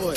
boy.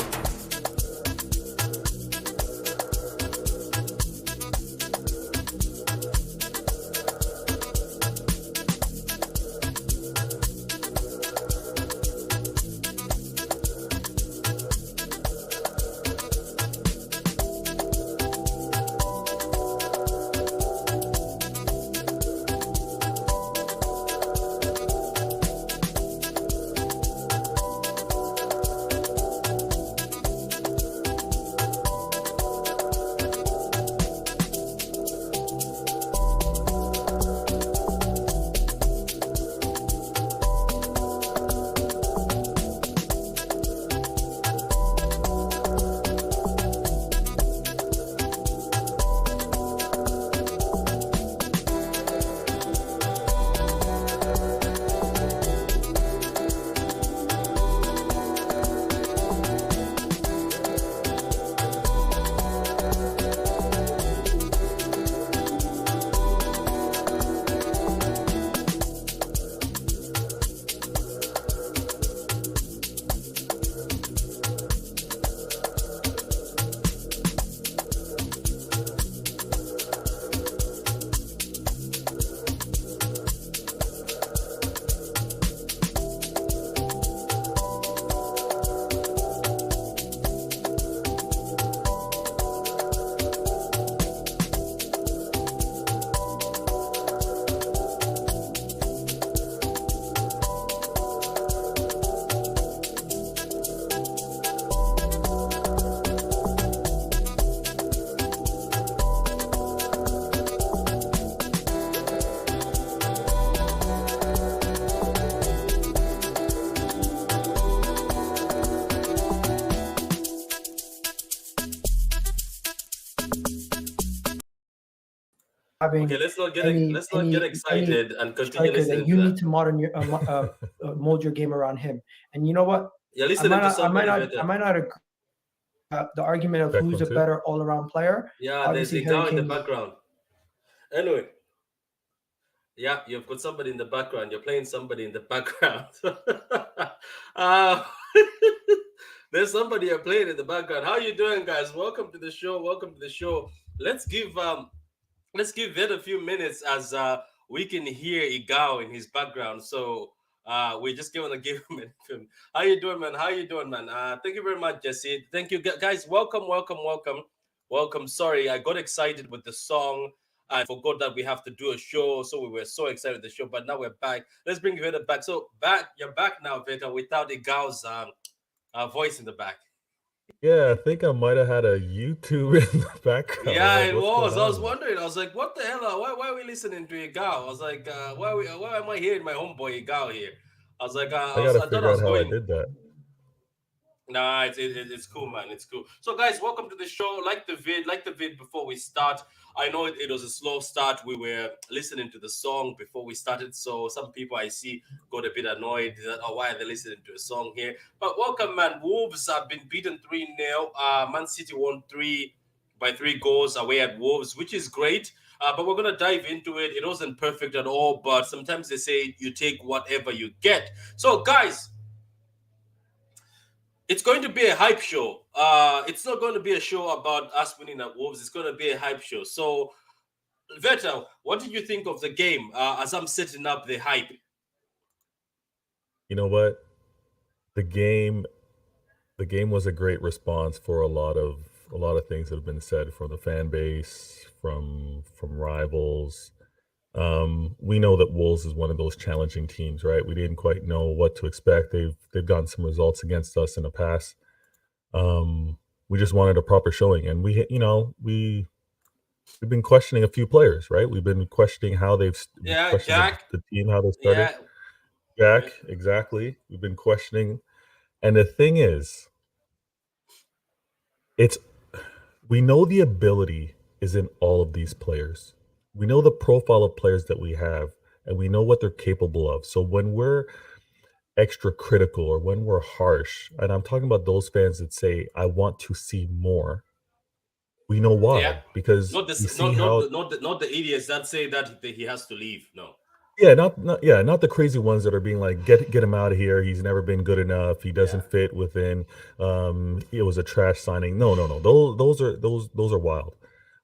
Okay, let's not get excited and continue listening you to need to mold your game around him. And you know what? Yeah, listening to somebody I might not agree. The argument of who's a better all-around player. Yeah, there's a guy in the background. Anyway, yeah, you've got somebody in the background. You're playing somebody in the background. There's somebody you're playing in the background. How you doing, guys? Welcome to the show. Let's give Ved a few minutes as we can hear Igao in his background. So we're just going to give him a film. How you doing, man? Thank you very much, Jesse. Thank you, guys. Welcome. Sorry, I got excited with the song. I forgot that we have to do a show, so we were so excited with the show. But now we're back. Let's bring Veta back. So you're back now, Veta, without Igao's voice in the back. Yeah, I think I might have had a YouTube in the background. Yeah, it was. I was wondering. I was like, what the hell? Why are we listening to Igao? I was like, why am I hearing my homeboy Igao here? I was like, I gotta figure out how I did that. Nah, it's cool, man. It's cool. So, guys, welcome to the show. Like the vid before we start. I know it was a slow start. We were listening to the song before we started, so some people I see got a bit annoyed that, why are they listening to a song here? But welcome, man. Wolves have been beaten 3-0. Man City won 3 goals away at Wolves, which is great. But we're going to dive into it. It wasn't perfect at all, but sometimes they say you take whatever you get. So, guys, it's going to be a hype show. It's not going to be a show about us winning at Wolves. It's going to be a hype show. So, Veta, what did you think of the game as I'm setting up the hype? You know what? The game was a great response for a lot of things that have been said from the fan base, from rivals. We know that Wolves is one of those challenging teams, right? We didn't quite know what to expect. They've gotten some results against us in the past. We just wanted a proper showing, and we've been questioning a few players, right? We've been questioning how they've Jack, the team, how they started. Yeah. Jack, exactly. We've been questioning, and the thing is, we know the ability is in all of these players. We know the profile of players that we have, and we know what they're capable of. So when we're extra critical or when we're harsh, and I'm talking about those fans that say, I want to see more, we know why. Yeah. Because not the idiots that say that he has to leave. No. Yeah, not the crazy ones that are being like, get him out of here. He's never been good enough. He doesn't fit within. It was a trash signing. No, no, no. Those are wild.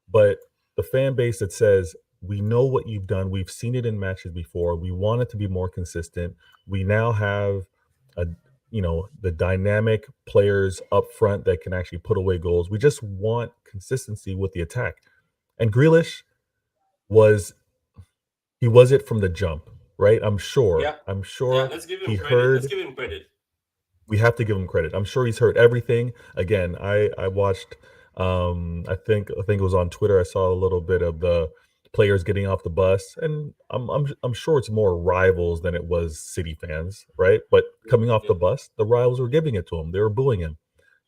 But the fan base that says, we know what you've done. We've seen it in matches before. We want it to be more consistent. We now have a the dynamic players up front that can actually put away goals. We just want consistency with the attack. And Grealish was he was it from the jump, right? I'm Yeah, sure. I'm yeah. sure Let's give him he credit. Let's heard give him credit. we have to give him credit. I'm sure he's heard everything. Again, I watched I think it was on Twitter. I saw a little bit of the players getting off the bus, and I'm sure it's more rivals than it was City fans, right? But coming off Yeah, the bus, the rivals were giving it to him. They were booing him.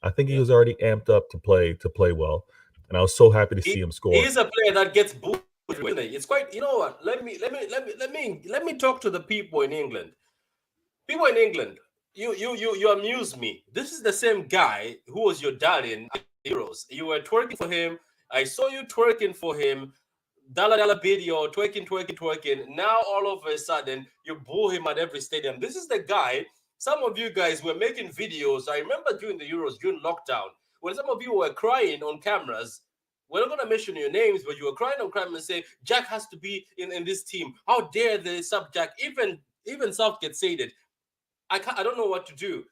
I think he yeah. was already amped up to play well, and I was so happy to see him He score. is a player that gets booed. Isn't he? It's quite. You know what? Let me talk to the people in England. People in England, you amuse me. This is the same guy who was your darling at Euros. You were twerking for him. I saw you twerking for him. Dollar video, twerking. Now all of a sudden you boo him at every stadium. This is the guy. Some of you guys were making videos. I remember during the Euros, during lockdown, when some of you were crying on cameras. We're not gonna mention your names, but you were crying on camera and say Jack has to be in this team. How dare they sub Jack? Even Southgate said it. I don't know what to do.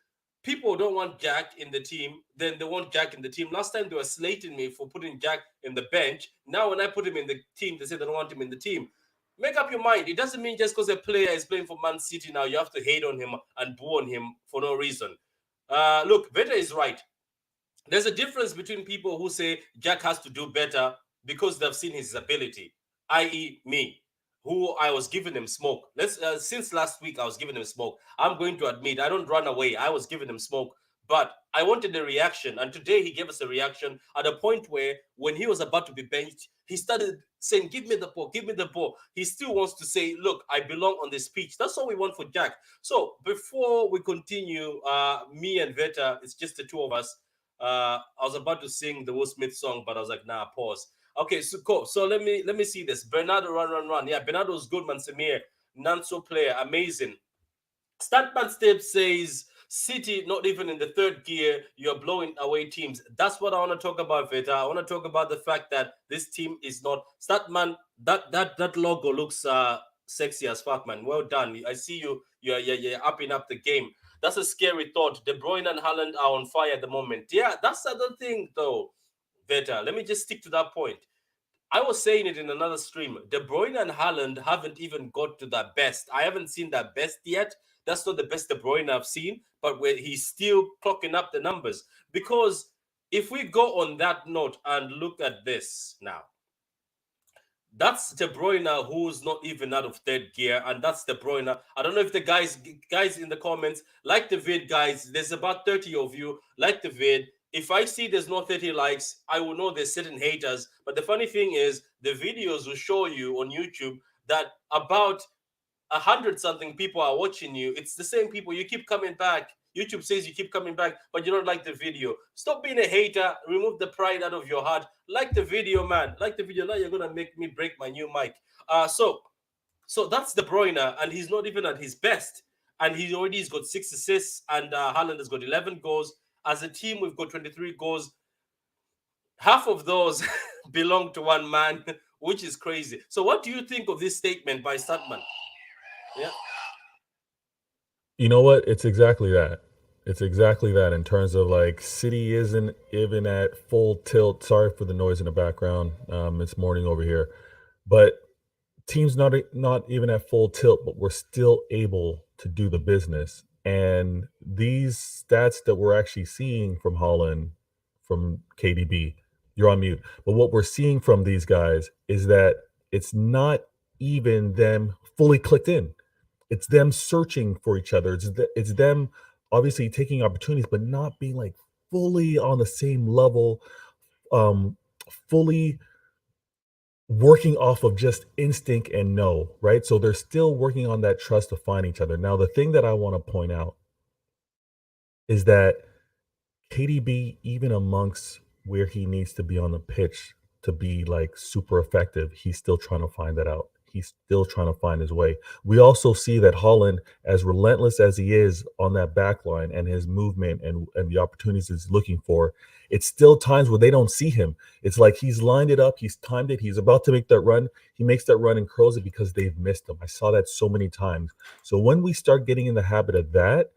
People don't want Jack in the team, then they want Jack in the team. Last time they were slating me for putting Jack in the bench. Now when I put him in the team, they say they don't want him in the team. Make up your mind. It doesn't mean just because a player is playing for Man City now, you have to hate on him and boo on him for no reason. Look, Veta is right. There's a difference between people who say Jack has to do better because they've seen his ability, i.e., me, who I was giving him smoke. Since last week, I was giving him smoke. I'm going to admit I don't run away. I was giving him smoke, but I wanted a reaction, and today he gave us a reaction at a point where, when he was about to be benched, he started saying, "Give me the ball, give me the ball." He still wants to say, "Look, I belong on this pitch." That's all we want for Jack. So before we continue, me and Veta, it's just the two of us. I was about to sing the Will Smith song, but I was like, nah, pause. Okay, so cool. So let me see this. Bernardo, run. Yeah, Bernardo's good, man. Samir, Nanso player, amazing. Statman Step says City not even in the third gear. You're blowing away teams. That's what I want to talk about, Veta. I want to talk about the fact that this team is not Statman. That logo looks sexy as fuck, man. Well done. I see you. You're upping up the game. That's a scary thought. De Bruyne and Haaland are on fire at the moment. Yeah, that's the other thing, though, Veta. Let me just stick to that point. I was saying it in another stream. De Bruyne and Haaland haven't even got to their best. I haven't seen their best yet. That's not the best De Bruyne I've seen, but where he's still clocking up the numbers. Because if we go on that note and look at this now, that's De Bruyne who's not even out of third gear, and that's De Bruyne. I don't know if the guys in the comments like the vid, guys. There's about 30 of you like the vid. If I see there's no 30 likes, I will know there's certain haters. But the funny thing is, the videos will show you on YouTube that about 100 something people are watching you. It's the same people. You keep coming back. YouTube says you keep coming back, but you don't like the video. Stop being a hater. Remove the pride out of your heart. Like the video, man. Like the video. Now you're gonna make me break my new mic. So that's De Bruyne, and he's not even at his best. And he already has got 6 assists, and Haaland has got 11 goals. As a team, we've got 23 goals. Half of those belong to one man, which is crazy. So what do you think of this statement by Statman? Yeah. You know what? It's exactly that. It's exactly that in terms of like City isn't even at full tilt. Sorry for the noise in the background. It's morning over here, but teams not even at full tilt, but we're still able to do the business. And these stats that we're actually seeing from Holland, from KDB, you're on mute. But what we're seeing from these guys is that it's not even them fully clicked in. It's them searching for each other. It's them obviously taking opportunities, but not being like fully on the same level, fully working off of just instinct and know, right? So they're still working on that trust to find each other. Now, the thing that I want to point out is that KDB, even amongst where he needs to be on the pitch to be like super effective, he's still trying to find that out. he's still trying to find his way. We also see that Haaland, as relentless as he is on that back line and his movement and the opportunities he's looking for, it's still times where they don't see him. It's like he's lined it up, he's timed it, he's about to make that run. He makes that run and curls it because they've missed him. I saw that so many times. So when we start getting in the habit of that,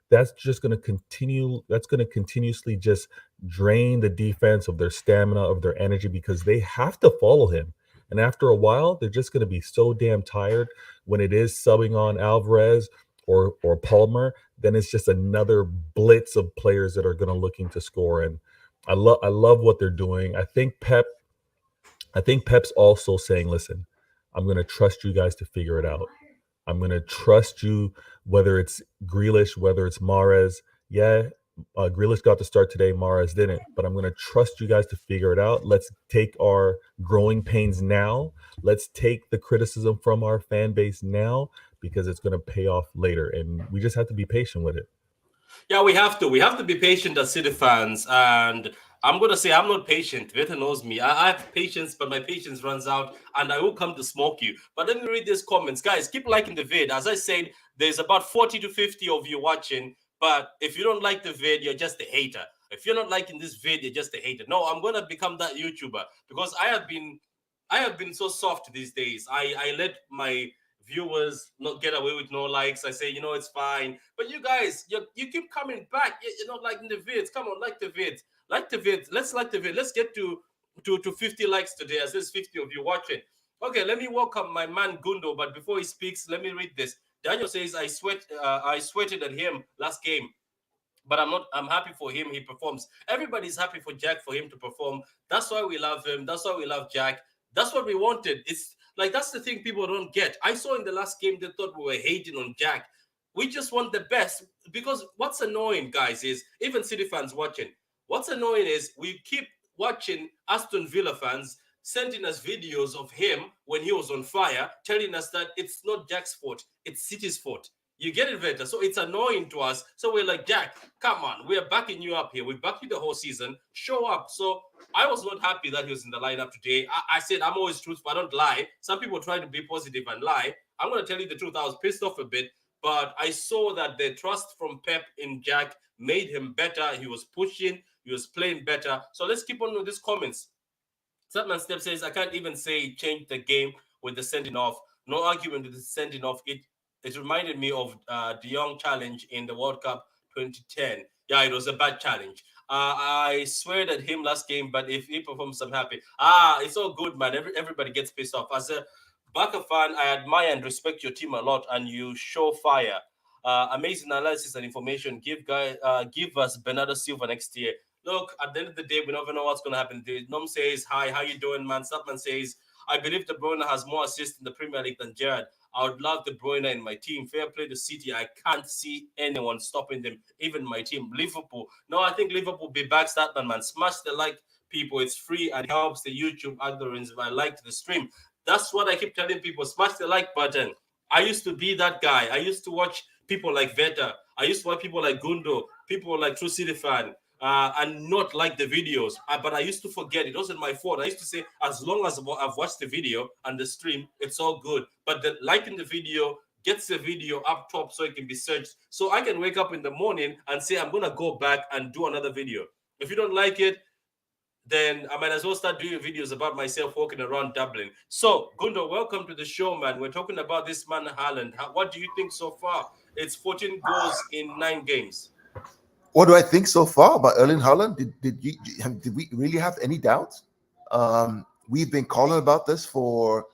that's just going to continue. That's going to continuously just drain the defense of their stamina, of their energy, because they have to follow him. And after a while, they're just going to be so damn tired when it is subbing on Alvarez or Palmer. Then it's just another blitz of players that are going to looking to score. And I love what they're doing. I think Pep's also saying, listen, I'm going to trust you guys to figure it out. I'm going to trust you, whether it's Grealish, whether it's Mahrez. Yeah, Grealish got to start today. Mahrez didn't. But I'm going to trust you guys to figure it out. Let's take our growing pains now. Let's take the criticism from our fan base now, because it's going to pay off later. And we just have to be patient with it. Yeah, we have to. We have to be patient as City fans. And I'm going to say I'm not patient. Veta knows me. I have patience, but my patience runs out and I will come to smoke you. But let me read these comments. Guys, keep liking the vid. As I said, there's about 40 to 50 of you watching. But if you don't like the vid, you're just a hater. If you're not liking this vid, you're just a hater. No, I'm going to become that YouTuber because I have been so soft these days. I let my viewers not get away with no likes. I say, it's fine. But you guys, you keep coming back. You're not liking the vids. Come on, like the vids. Like the vid. Let's like the vid. Let's get to 50 likes today, as there's 50 of you watching. Okay, let me welcome my man Gundo. But before he speaks, let me read this. Daniel says, I sweated at him last game, but I'm happy for him. He performs. Everybody's happy for Jack, for him to perform. That's why we love him. That's why we love Jack. That's what we wanted. It's like, that's the thing people don't get. I saw in the last game, they thought we were hating on Jack. We just want the best, because what's annoying, guys, is even City fans watching. What's annoying is we keep watching Aston Villa fans sending us videos of him when he was on fire, telling us that it's not Jack's fault, it's City's fault. You get it, Veta? So it's annoying to us. So we're like, Jack, come on. We're backing you up here. We've backed you the whole season. Show up. So I was not happy that he was in the lineup today. I said I'm always truthful. I don't lie. Some people try to be positive and lie. I'm going to tell you the truth. I was pissed off a bit, but I saw that the trust from Pep in Jack made him better. He was pushing. He was playing better. So let's keep on with these comments. Satman Step says, I can't even say change the game with the sending off. No argument with the sending off. It reminded me of De Jong challenge in the World Cup 2010. Yeah, it was a bad challenge. I swear at him last game, but if he performs, I'm happy. It's all good, man. Everybody gets pissed off. As a Barca fan, I admire and respect your team a lot, and you show fire. Amazing analysis and information. Give us Bernardo Silva next year. Look, at the end of the day, we never know what's going to happen. Nom says, hi, how you doing, man? Statman says, I believe De Bruyne has more assists in the Premier League than Gerrard. I would love De Bruyne in my team. Fair play to City. I can't see anyone stopping them, even my team. Liverpool. No, I think Liverpool will be back. Statman, man. Smash the like, people. It's free and helps the YouTube algorithms if I liked the stream. That's what I keep telling people. Smash the like button. I used to be that guy. I used to watch people like Veta. I used to watch people like Gundo, people like True City Fan. And not like the videos, but I used to forget. It wasn't my fault. I used to say, as long as I've watched the video and the stream, it's all good. But the liking the video gets the video up top so it can be searched. So I can wake up in the morning and say, I'm going to go back and do another video. If you don't like it, then I might as well start doing videos about myself walking around Dublin. So, Gundo, welcome to the show, man. We're talking about this man, Haaland. What do you think so far? It's 14 goals in 9 games. What do I think so far about Erling Haaland? Did we really have any doubts? We've been calling about this for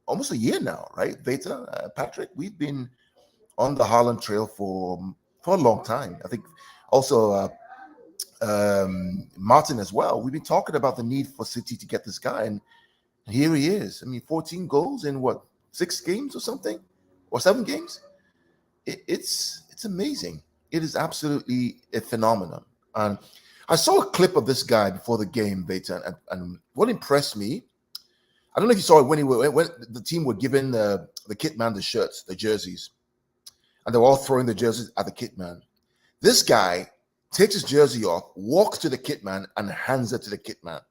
almost a year now, right, Veta, Patrick? We've been on the Haaland trail for a long time. I think also Martin as well. We've been talking about the need for City to get this guy, and here he is. I mean, 14 goals in what, 6 games or something, or 7 games? It's amazing. It is absolutely a phenomenon. And I saw a clip of this guy before the game, Beta, and what impressed me, I don't know if you saw it when the team were giving the kit man the shirts, the jerseys, and they were all throwing the jerseys at the kit man. This guy takes his jersey off, walks to the kit man, and hands it to the kit man.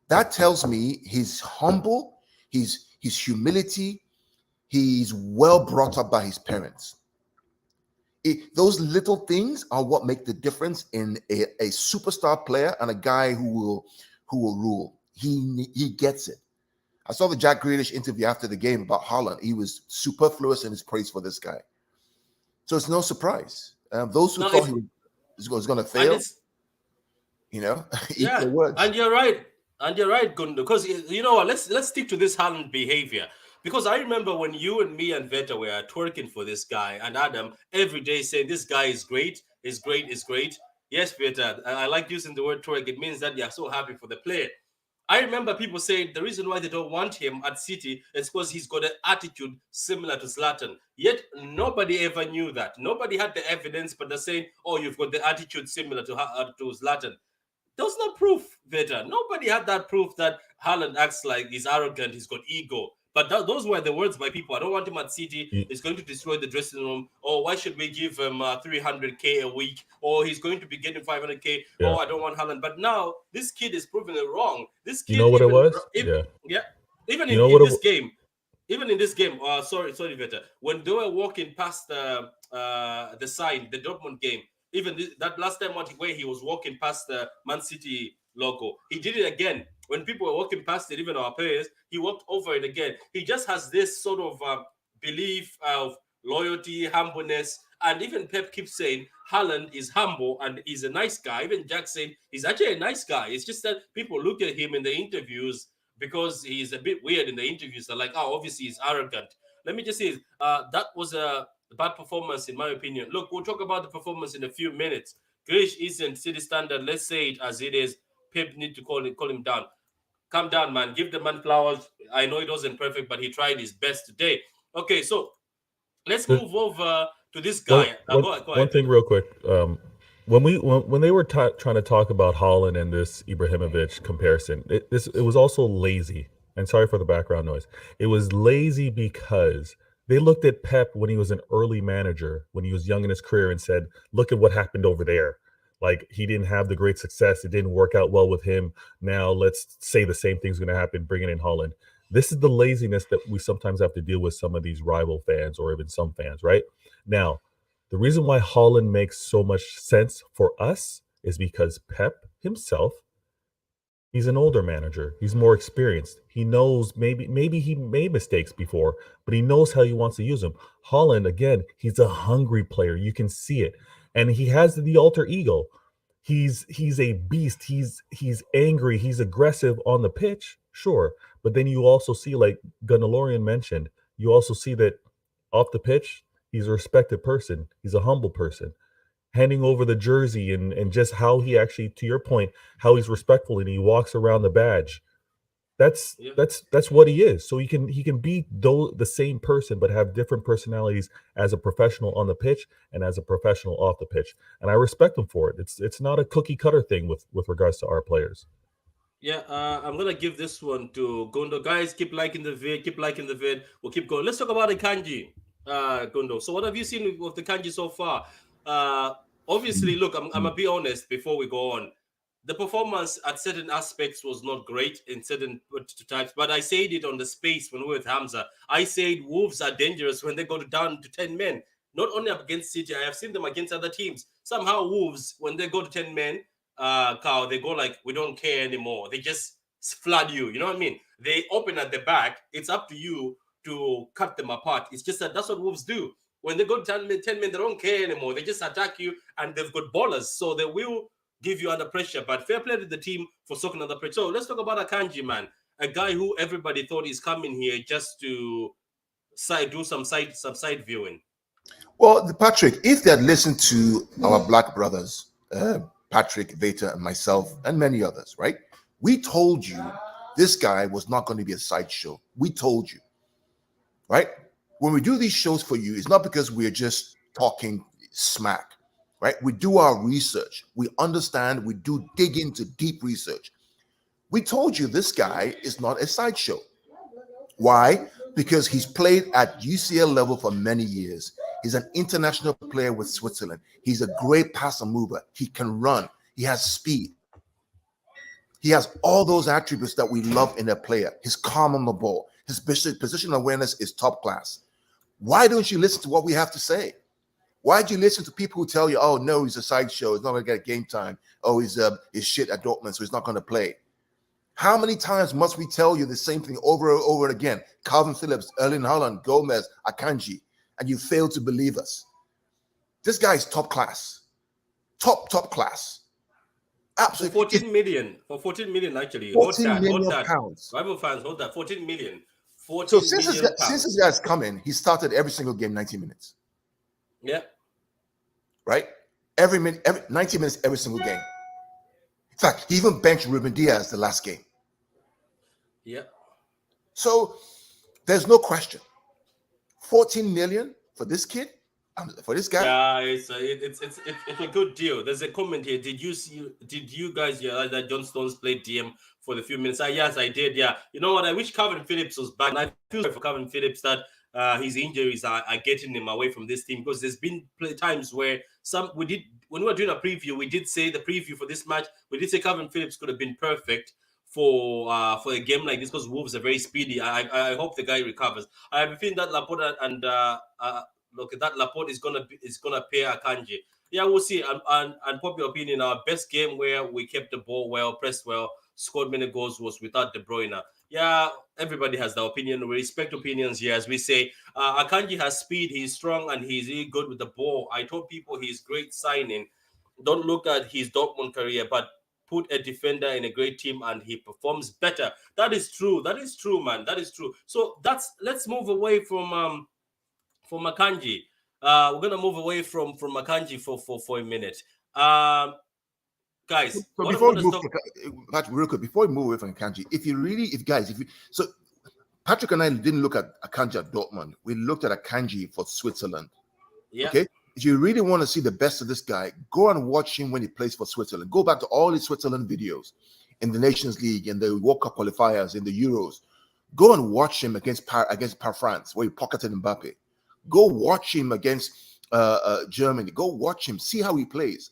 That tells me he's humble, his humility. He's well brought up by his parents. Those little things are what make the difference in a superstar player and a guy who will rule. He gets it. I saw the Jack Grealish interview after the game about Haaland. He was superfluous in his praise for this guy. So it's no surprise. Those who thought he was going to fail, eat their words. And you're right. And you're right, Gundo. Because you know what? Let's stick to this Haaland behavior. Because I remember when you and me and Veta were twerking for this guy, and Adam every day saying this guy is great, is great, is great. Yes, Veta, I like using the word twerk. It means that they are so happy for the player. I remember people saying the reason why they don't want him at City is because he's got an attitude similar to Zlatan. Yet nobody ever knew that. Nobody had the evidence, but they're saying, "Oh, you've got the attitude similar to Zlatan." There was no proof, Veta. Nobody had that proof that Haaland acts like he's arrogant, he's got ego. But those were the words by people. I don't want him at City. He's going to destroy the dressing room. Or why should we give him 300K a week? Or he's going to be getting 500K. Yeah. Oh, I don't want Haaland. But now this kid is proving it wrong. This kid, you know what it was? Even in this game. Even in this game, sorry, Veta. When they were walking past the sign, the Dortmund game, even that last time where he was walking past the Man City logo, he did it again. When people were walking past it, even our players, he walked over it again. He just has this sort of belief of loyalty, humbleness, and even Pep keeps saying Haaland is humble and he's a nice guy. Even Jack saying he's actually a nice guy. It's just that people look at him in the interviews because he's a bit weird in the interviews. They're like, oh, obviously he's arrogant. Let me just say, that was a bad performance in my opinion. Look, we'll talk about the performance in a few minutes. Grealish isn't City standard. Let's say it as it is. Pep need to call him down. Calm down, man. Give the man flowers. I know it wasn't perfect, but he tried his best today. Okay, so let's move over to this guy. Go ahead. One thing real quick. When they were trying to talk about Haaland and this Ibrahimovic comparison, it was also lazy. And sorry for the background noise. It was lazy because they looked at Pep when he was an early manager, when he was young in his career, and said, look at what happened over there. Like, he didn't have the great success. It didn't work out well with him. Now let's say the same thing's going to happen, bringing in Haaland. This is the laziness that we sometimes have to deal with some of these rival fans or even some fans, right? Now, the reason why Haaland makes so much sense for us is because Pep himself, he's an older manager. He's more experienced. He knows maybe he made mistakes before, but he knows how he wants to use them. Haaland, again, he's a hungry player. You can see it. And he has the alter ego. He's a beast. He's angry. He's aggressive on the pitch, sure. But then you also see, like Gunalorian mentioned, you also see that off the pitch, he's a respected person. He's a humble person. Handing over the jersey and just how he actually, to your point, how he's respectful and he walks around the badge. That's what he is. So he can be the same person, but have different personalities as a professional on the pitch and as a professional off the pitch. And I respect him for it. It's not a cookie cutter thing with regards to our players. Yeah, I'm gonna give this one to Gundo. Guys, keep liking the vid. We'll keep going. Let's talk about Akanji, Gundo. So what have you seen with the Akanji so far? Obviously, look, I'm gonna be honest before we go on. The performance at certain aspects was not great in certain types, but I said it on the space when we were with Hamza. I said Wolves are dangerous when they go down to 10 men. Not only against City, I have seen them against other teams. Somehow Wolves, when they go to 10 men, Carl, they go like, we don't care anymore. They just flood you. You know what I mean? They open at the back. It's up to you to cut them apart. It's just that's what Wolves do. When they go to 10 men, they don't care anymore. They just attack you, and they've got ballers. So they will give you under pressure. But fair play to the team for soaking under pressure. So let's talk about Akanji, man. A guy who everybody thought is coming here just to do some side viewing. Well, Patrick, if they had listened to our black brothers, Patrick, Veta, and myself, and many others, right? We told you this guy was not going to be a sideshow. We told you, right? When we do these shows for you, it's not because we're just talking smack, right? We do our research. We understand. We do dig into deep research. We told you this guy is not a sideshow. Why? Because he's played at UCL level for many years. He's an international player with Switzerland. He's a great passer mover. He can run. He has speed. He has all those attributes that we love in a player. He's calm on the ball. His positional awareness is top class. Why don't you listen to what we have to say? Why do you listen to people who tell you, oh, no, he's a sideshow, he's not going to get game time. Oh, he's shit at Dortmund, so he's not going to play. How many times must we tell you the same thing over and over again? Calvin Phillips, Erling Haaland, Gomez, Akanji, and you fail to believe us. This guy is top class. Top class. Absolutely. For 14 million. For 14 million, actually. 14 million pounds. Rival fans, hold that. 14 million. 14 so million pounds. Since this guy's come in, he started every single game 90 minutes. Yeah. Right? Every 90 minutes, every single game. In fact, he even benched Ruben Diaz the last game. Yeah. So there's no question. 14 million for this kid, for this guy. Yeah, it's a good deal. There's a comment here. Did you guys realize that John Stones played DM for the few minutes? Yes, I did. Yeah. You know what? I wish Calvin Phillips was back. And I feel sorry for Calvin Phillips that his injuries are getting him away from this team, because there's been times where when we were doing a preview, we did say the preview for this match, we did say Calvin Phillips could have been perfect for a game like this, because Wolves are very speedy. I hope the guy recovers. I have a feeling that Laporte and Laporte is gonna pay Akanji. Yeah, we'll see. And popular opinion, our best game where we kept the ball well, pressed well, scored many goals was without De Bruyne. Yeah, everybody has their opinion. We respect opinions here, as we say. Akanji has speed, he's strong, and he's really good with the ball. I told people he's great signing. Don't look at his Dortmund career, but put a defender in a great team and he performs better. That is true. That is true, man. That is true. So let's move away from Akanji. We're gonna move away from Akanji for a minute. Guys, so before we move, real quick, before we move away from Akanji, so Patrick and I didn't look at Akanji at Dortmund. We looked at Akanji for Switzerland. Yeah. Okay. If you really want to see the best of this guy, go and watch him when he plays for Switzerland. Go back to all his Switzerland videos in the Nations League, in the World Cup qualifiers, in the Euros. Go and watch him against France, where he pocketed Mbappe. Go watch him against Germany. Go watch him. See how he plays.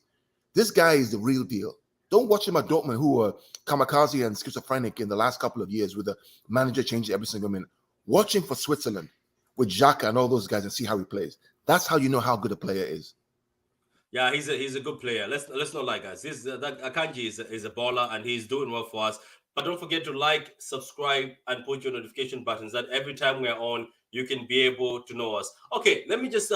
This guy is the real deal. Don't watch him at Dortmund, who were kamikaze and schizophrenic in the last couple of years with the manager changing every single minute. Watch him for Switzerland with Xhaka and all those guys and see how he plays. That's how you know how good a player is. Yeah, he's a good player. Let's not lie, guys. Akanji is a baller and he's doing well for us. But don't forget to like, subscribe, and put your notification buttons that every time we're on, you can be able to know us. Okay, let me just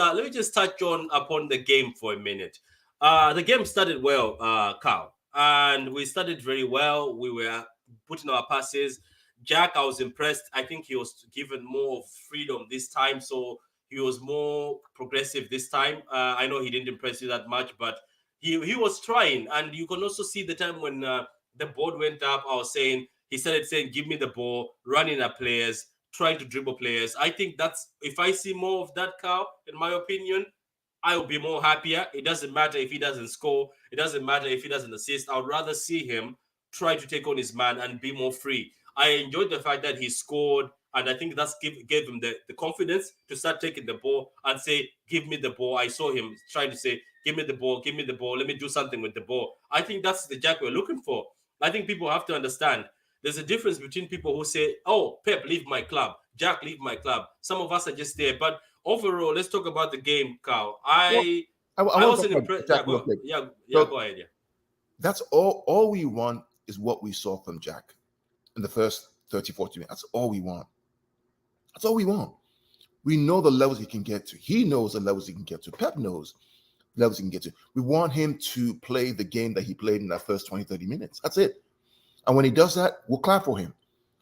touch upon the game for a minute. The game started well, Carl, and we started very well. We were putting our passes. Jack, I was impressed. I think he was given more freedom this time, so he was more progressive this time. I know he didn't impress you that much, but he was trying. And you can also see the time when the board went up, he started saying, give me the ball, running at players, trying to dribble players. I think if I see more of that, Carl, in my opinion, I will be more happier. It doesn't matter if he doesn't score. It doesn't matter if he doesn't assist. I would rather see him try to take on his man and be more free. I enjoyed the fact that he scored, and I think that's gave him the confidence to start taking the ball and say, give me the ball. I saw him trying to say, give me the ball, let me do something with the ball. I think that's the Jack we're looking for. I think people have to understand there's a difference between people who say, oh, Pep, leave my club. Jack, leave my club. Some of us are just there. But overall, let's talk about the game, Carl. I wasn't impressed. Go ahead. Yeah. That's all we want is what we saw from Jack in the first 30, 40 minutes. That's all we want. That's all we want. We know the levels he can get to. He knows the levels he can get to. Pep knows the levels he can get to. We want him to play the game that he played in that first 20, 30 minutes. That's it. And when he does that, we'll clap for him.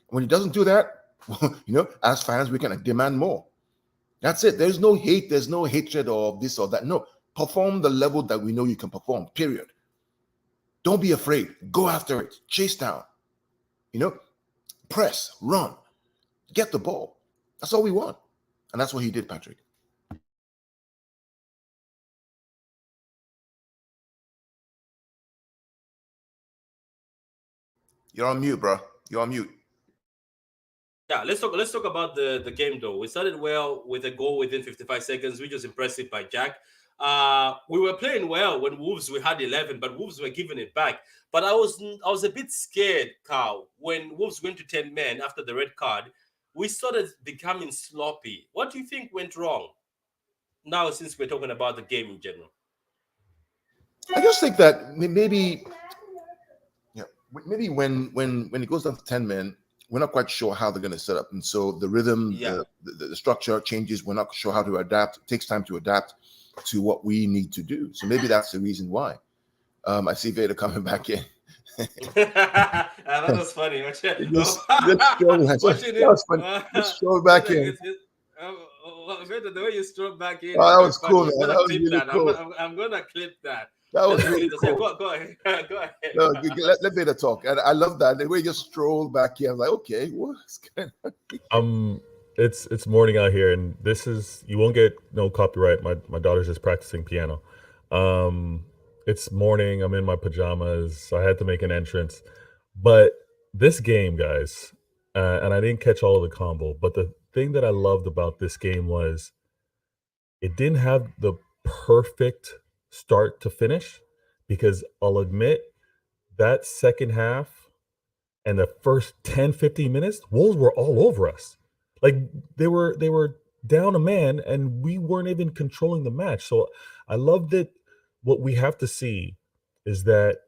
When he doesn't do that, as fans, we can demand more. That's it. There's no hate. There's no hatred of this or that. No. Perform the level that we know you can perform, period. Don't be afraid. Go after it. Chase down. Press, run, get the ball. That's all we want. And that's what he did, Patrick. You're on mute, bro. You're on mute. Yeah, let's talk about the game, though. We started well with a goal within 55 seconds, which was impressive by Jack. We were playing well when we had 11, but Wolves were giving it back. But I was a bit scared, Carl, when Wolves went to 10 men after the red card. we started becoming sloppy. What do you think went wrong? Now, since we're talking about the game in general. I just think that maybe when it goes down to 10 men, we're not quite sure how they're going to set up. And so the rhythm, the structure changes. We're not sure how to adapt. It takes time to adapt to what we need to do. So maybe that's the reason why. I see Vader coming back in. That was funny. That was funny. Just stroll back in. The way you stroll back in. Oh, that was cool, man. That was really cool. I'm going to clip that. That was really cool. Go ahead. Go ahead. No, let Vader talk. And I love that. The way you just stroll back here. I was like, okay, what's going on? It's morning out here, and this is, you won't get no copyright. My daughter's just practicing piano. It's morning. I'm in my pajamas. So I had to make an entrance. But this game, guys, and I didn't catch all of the combo, but the thing that I loved about this game was it didn't have the perfect start to finish, because I'll admit that second half and the first 10-15 minutes, Wolves were all over us. Like they were down a man and we weren't even controlling the match. So I love that. What we have to see is that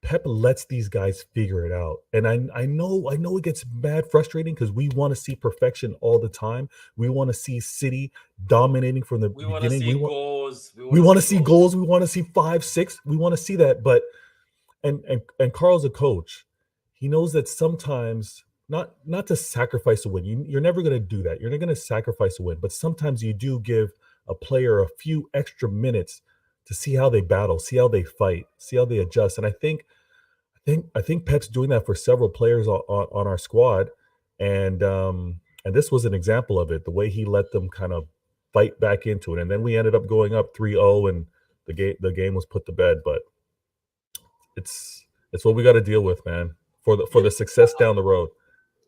Pep lets these guys figure it out. And I know it gets mad frustrating because we want to see perfection all the time. We want to see City dominating from the beginning. We want to see goals. We want to see 5, 6. We want to see that. But and Carl's a coach. He knows that sometimes not to sacrifice a win. You're never going to do that. You're not going to sacrifice a win. But sometimes you do give a player a few extra minutes to see how they battle, see how they fight, see how they adjust. And I think Pep's doing that for several players on our squad. And this was an example of it, the way he let them kind of fight back into it. And then we ended up going up 3-0 and the game was put to bed. But it's what we got to deal with, man, for the success down the road.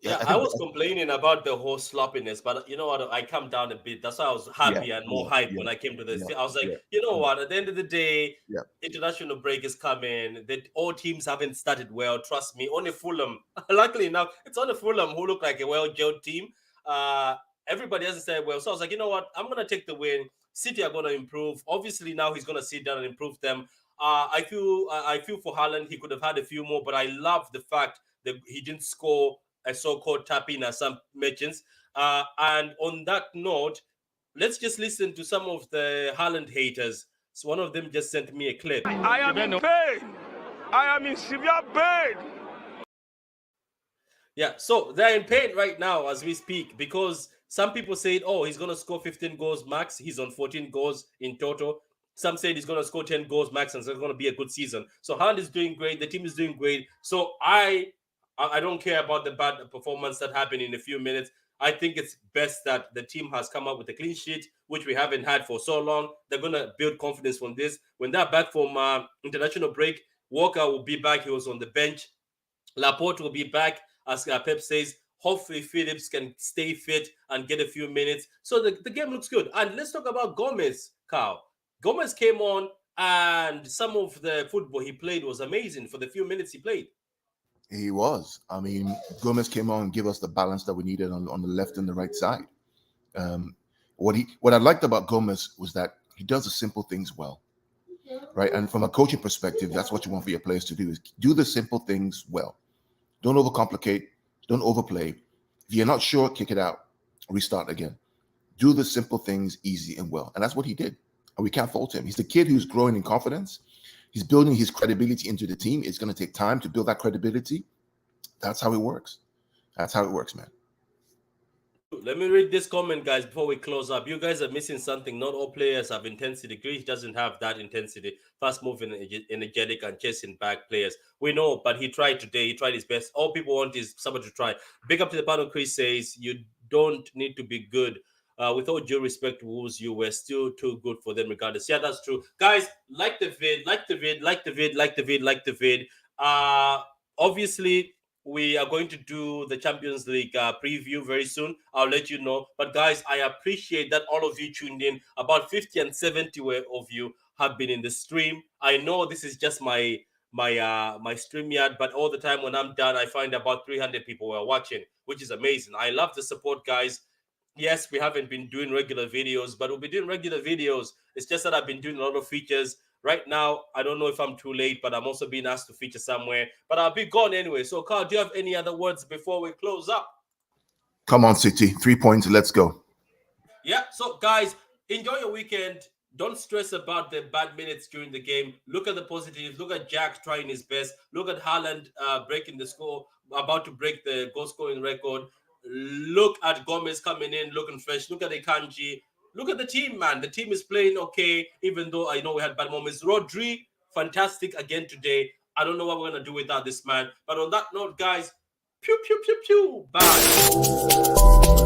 Yeah, I was complaining about the whole sloppiness, but you know what? I calmed down a bit. That's why I was happy and more hyped when I came to this. I was like, you know what? At the end of the day, international break is coming. All teams haven't started well. Trust me. Only Fulham. Luckily enough, it's only Fulham who look like a well-gelled team. Everybody hasn't started well. So I was like, you know what? I'm going to take the win. City are going to improve. Obviously, now he's going to sit down and improve them. I feel for Haaland. He could have had a few more, but I love the fact that he didn't score a so-called tap-in as some mentions. And on that note, let's just listen to some of the Haaland haters. So one of them just sent me a clip. I am in pain. I am in severe pain. Yeah, so they're in pain right now as we speak, because some people said, oh, he's going to score 15 goals max. He's on 14 goals in total. Some said he's going to score 10 goals max and it's going to be a good season. So Haaland is doing great. The team is doing great. So I don't care about the bad performance that happened in a few minutes. I think it's best that the team has come up with a clean sheet, which we haven't had for so long. They're going to build confidence from this. When they're back from international break, Walker will be back. He was on the bench. Laporte will be back, as Pep says. Hopefully, Phillips can stay fit and get a few minutes. So the game looks good. And let's talk about Gomez, Carl. Gomez came on, and some of the football he played was amazing for the few minutes he played. He was. I mean, Gomez came on and gave us the balance that we needed on the left and the right side. What I liked about Gomez was that he does the simple things well, right? And from a coaching perspective, that's what you want for your players to do, is do the simple things well. Don't overcomplicate. Don't overplay. If you're not sure, kick it out. Restart again. Do the simple things easy and well. And that's what he did. And we can't fault him. He's the kid who's growing in confidence. He's building his credibility into the team. It's going to take time to build that credibility. That's how it works. That's how it works, man. Let me read this comment, guys, before we close up. You guys are missing something. Not all players have intensity. Grealish doesn't have that intensity. Fast-moving, energetic, and chasing back players. We know, but he tried today. He tried his best. All people want is somebody to try. Big up to the panel. Chris says, you don't need to be good. With all due respect, Wolves, you were still too good for them regardless. Yeah, that's true. Guys, like the vid. Obviously, we are going to do the Champions League preview very soon. I'll let you know. But guys, I appreciate that all of you tuned in. About 50 and 70 of you have been in the stream. I know this is just my my StreamYard, but all the time when I'm done, I find about 300 people were watching, which is amazing. I love the support, guys. Yes, we haven't been doing regular videos, but we'll be doing regular videos. It's just that I've been doing a lot of features. Right now, I don't know if I'm too late, but I'm also being asked to feature somewhere. But I'll be gone anyway. So, Carl, do you have any other words before we close up? Come on, City. 3 points. Let's go. Yeah. So, guys, enjoy your weekend. Don't stress about the bad minutes during the game. Look at the positives. Look at Jack trying his best. Look at Haaland breaking the score, about to break the goal scoring record. Look at Gomez coming in, looking fresh. Look at Akanji. Look at the team, man. The team is playing okay, even though I know we had bad moments. Rodri, fantastic again today. I don't know what we're going to do without this man. But on that note, guys, pew, pew, pew, pew. Bye.